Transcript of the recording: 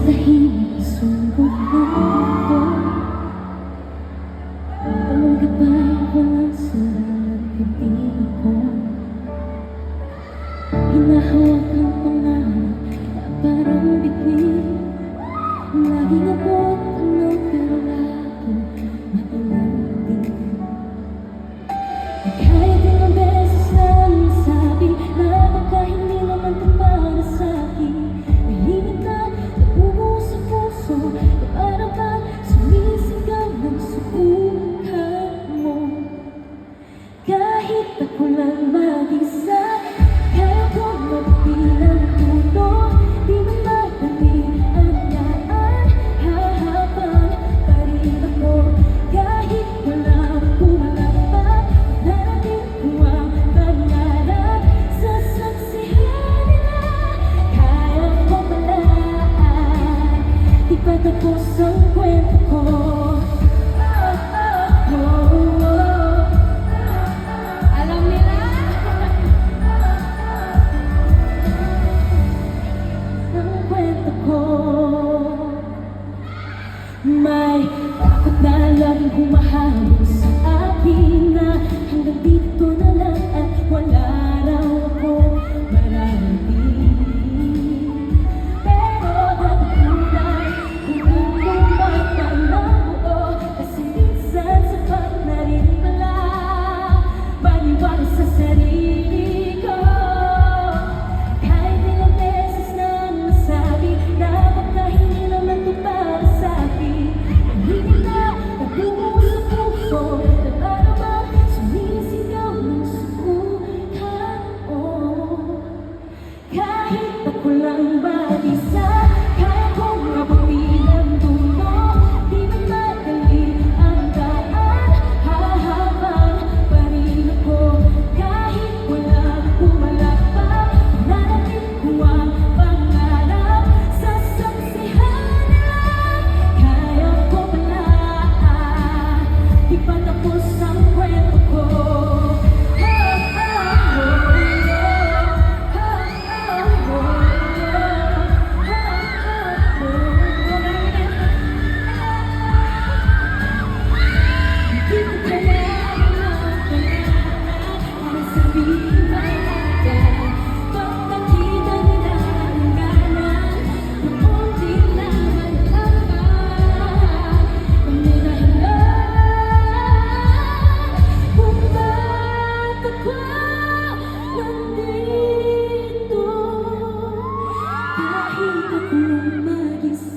tahimik sumbong mundo, walang gabay, walang sarang bibig ko. Hinahawakan pangarap na parang bituin, laging abot ano pero laging matulog din. Kahit ilang beses na nasabi na baka hindi naman ito para sa'kin, may limit na nabubuo sa puso, na parang bang sumisigaw ng subukan mo. Kahit ako lang mag-isa, kaya ko magbilang tuto, di mo madali ang daan, hahabang pa rin ako. Kahit walang pumalakpak, narating ko ang pangarap, sasaksihan nila. Kaya ko palaan, di pa tapos ang kwento ko. Alam nila ang kwento ko. May takot na laging humahabol sa akin na hanggang dito na lang at wala raw ako mararating. Pero natutunan kung mapanabuo, kasi minsan sapat na rin pala maniwala sa sarili ko. Kahit ilang beses na nasabi na baka hindi naman ito para sa'kin, hindi na nabubuo sa puso, na parang bang sumisigaw ng subukan mo. Kahit ako lang mag-isa, kaya kong abutin ang dulo, di man madali ang daan, hahabang pa rin ako. Kahit walang pumalakpak, narating ko ang pangarap, sasaksihan nila. Kaya ko palaan, di pa tapos ang kwento ko. Hindi ko kailangan para sabihin pa natin, pagpakita nila ang ganan, noon din naman lamang. May dahilan kung ba't ako nandito. Kahit ako lang mag-isa,